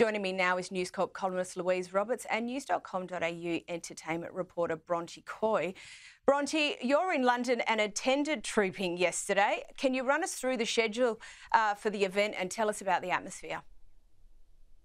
Joining me now is News Corp columnist Louise Roberts and news.com.au entertainment reporter Bronte Coy. Bronte, you're in London and attended trooping yesterday. Can you run us through the schedule for the event and tell us about the atmosphere?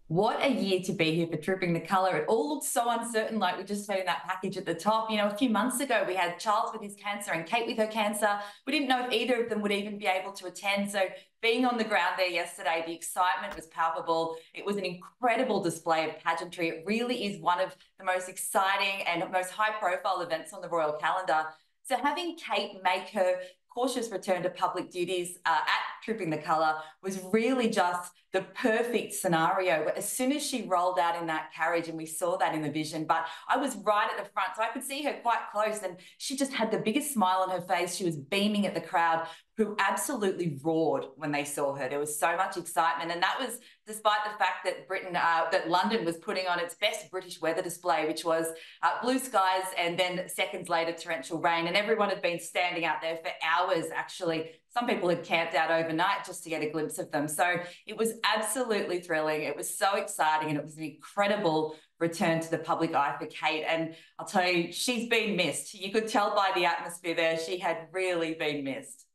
What a year to be here for Trooping the Colour. It all looks so uncertain, like we just said in that package at the top. You know, a few months ago, we had Charles with his cancer and Kate with her cancer. We didn't know if either of them would even be able to attend. So being on the ground there yesterday, the excitement was palpable. It was an incredible display of pageantry. It really is one of the most exciting and most high-profile events on the royal calendar. So having Kate make her cautious return to public duties at Trooping the Colour was really just the perfect scenario. As soon as she rolled out in that carriage, and we saw that in the vision, but I was right at the front, so I could see her quite close, and she just had the biggest smile on her face. She was beaming at the crowd, who absolutely roared when they saw her. There was so much excitement, and that was despite the fact that that London was putting on its best British weather display, which was blue skies and then seconds later torrential rain, and everyone had been standing out there for hours, actually. Some people had camped out overnight just to get a glimpse of them. So it was absolutely thrilling. It was so exciting, and it was an incredible return to the public eye for Kate. And I'll tell you, she's been missed. You could tell by the atmosphere there, she had really been missed.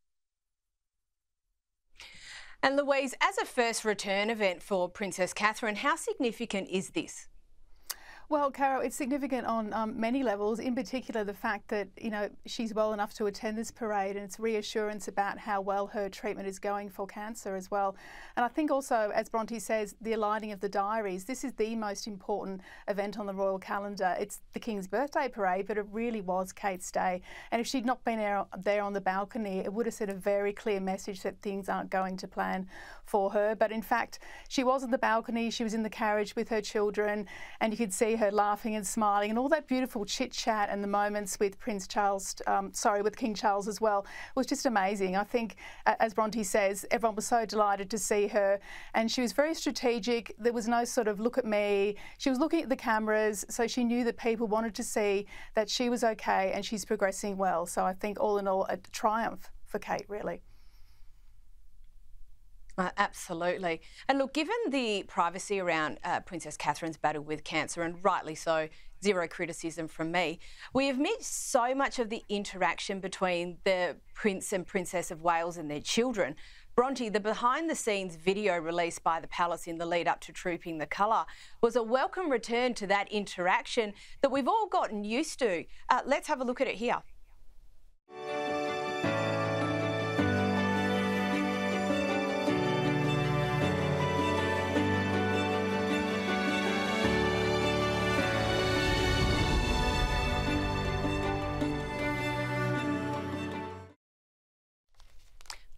And Louise, as a first return event for Princess Catherine, how significant is this? Well, Carol, it's significant on many levels, in particular the fact that, you know, she's well enough to attend this parade, and it's reassurance about how well her treatment is going for cancer as well. And I think also, as Bronte says, the aligning of the diaries. This is the most important event on the royal calendar. It's the King's birthday parade, but it really was Kate's day. And if she'd not been there on the balcony, it would have sent a very clear message that things aren't going to plan for her. But in fact, she was on the balcony, she was in the carriage with her children, and you could see her laughing and smiling, and all that beautiful chit chat and the moments with with King Charles as well was just amazing. I think, as Bronte says, everyone was so delighted to see her, and she was very strategic. There was no sort of look at me. She was looking at the cameras, so she knew that people wanted to see that she was okay and she's progressing well. So I think all in all, a triumph for Kate, really. Absolutely. And look, given the privacy around Princess Catherine's battle with cancer, and rightly so, zero criticism from me, we have missed so much of the interaction between the Prince and Princess of Wales and their children. Bronte, the behind-the-scenes video released by the Palace in the lead-up to Trooping the Colour was a welcome return to that interaction that we've all gotten used to. Let's have a look at it here.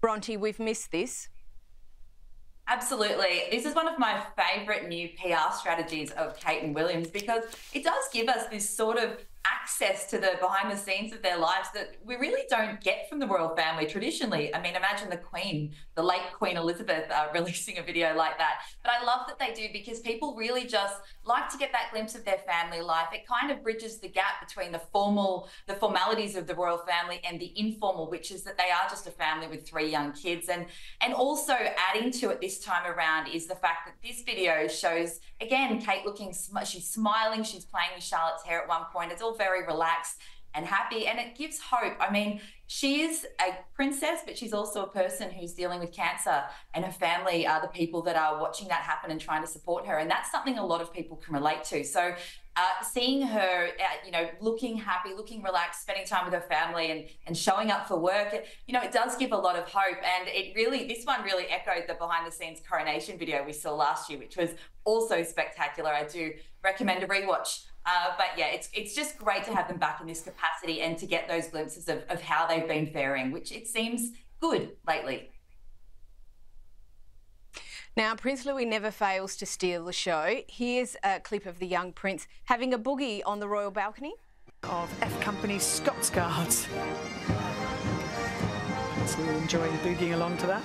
Bronte, we've missed this. Absolutely. This is one of my favourite new PR strategies of Kate and William's, because it does give us this sort of access to the behind the scenes of their lives that we really don't get from the royal family traditionally. I mean, imagine the Queen, the late Queen Elizabeth, releasing a video like that. But I love that they do, because people really just like to get that glimpse of their family life. It kind of bridges the gap between the formalities of the royal family and the informal, which is that they are just a family with 3 young kids. And also adding to it this time around is the fact that this video shows, again, Kate looking, she's smiling, she's playing with Charlotte's hair at one point. It's all very relaxed and happy, and it gives hope. I mean, she is a princess, but she's also a person who's dealing with cancer, and her family are the people that are watching that happen and trying to support her, and that's something a lot of people can relate to. So seeing her, looking happy, looking relaxed, spending time with her family and showing up for work, it does give a lot of hope. And this one really echoed the behind the scenes coronation video we saw last year, which was also spectacular. I do recommend a rewatch. But yeah, it's just great to have them back in this capacity and to get those glimpses of how they've been faring, which it seems good lately. Now, Prince Louis never fails to steal the show. Here's a clip of the young prince having a boogie on the royal balcony. Of F Company Scots Guards. So we're enjoying boogieing along to that.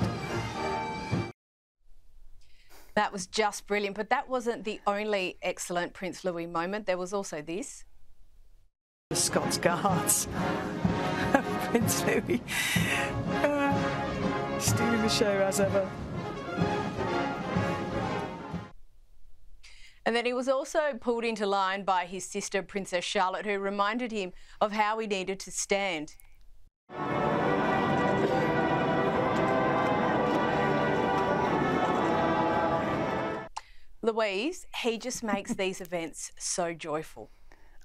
That was just brilliant, but that wasn't the only excellent Prince Louis moment. There was also this. The Scots Guards. Prince Louis. Stealing the show as ever. And then he was also pulled into line by his sister, Princess Charlotte, who reminded him of how he needed to stand. Louise, he just makes these events so joyful.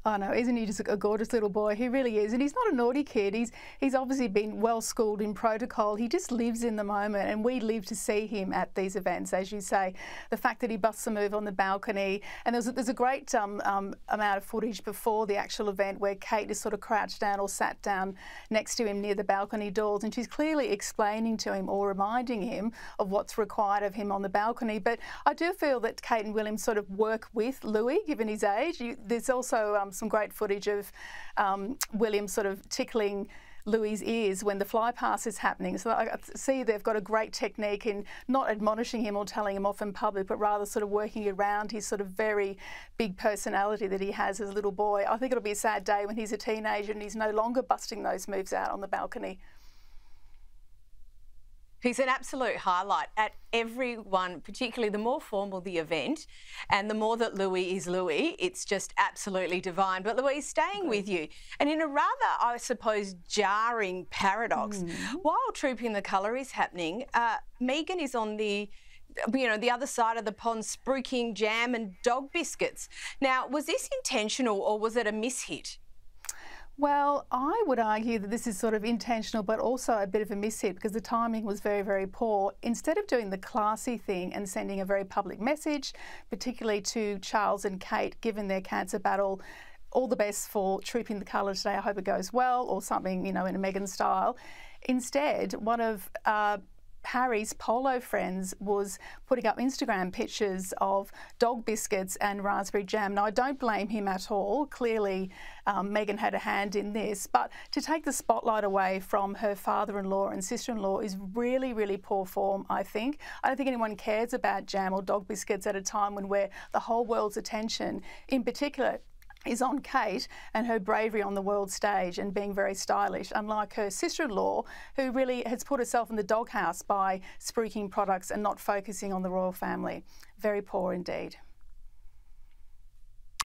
I know, isn't he just a gorgeous little boy? He really is. And he's not a naughty kid. He's obviously been well schooled in protocol. He just lives in the moment, and we live to see him at these events, as you say. The fact that he busts a move on the balcony, and there's a great amount of footage before the actual event where Kate is sort of crouched down or sat down next to him near the balcony doors, and she's clearly explaining to him or reminding him of what's required of him on the balcony. But I do feel that Kate and William sort of work with Louis, given his age. There's also some great footage of William sort of tickling Louis' ears when the fly pass is happening. So I see they've got a great technique in not admonishing him or telling him off in public, but rather sort of working around his sort of very big personality that he has as a little boy. I think it'll be a sad day when he's a teenager and he's no longer busting those moves out on the balcony. He's an absolute highlight at every one, particularly the more formal the event and the more that Louis is Louis, it's just absolutely divine. But Louise, staying with you, and in a rather, I suppose, jarring paradox, while Trooping the Colour is happening, Meghan is on the other side of the pond spruiking jam and dog biscuits. Now, was this intentional or was it a mishit? Well, I would argue that this is sort of intentional, but also a bit of a mishit because the timing was very, very poor. Instead of doing the classy thing and sending a very public message, particularly to Charles and Kate, given their cancer battle, all the best for Trooping the Colour today, I hope it goes well, or something, in a Meghan style. Instead, one of Harry's polo friends was putting up Instagram pictures of dog biscuits and raspberry jam. Now, I don't blame him at all. Clearly, Meghan had a hand in this, but to take the spotlight away from her father-in-law and sister-in-law is really, really poor form, I think. I don't think anyone cares about jam or dog biscuits at a time when the whole world's attention, in particular, is on Kate and her bravery on the world stage and being very stylish, unlike her sister-in-law, who really has put herself in the doghouse by spruiking products and not focusing on the royal family. Very poor indeed.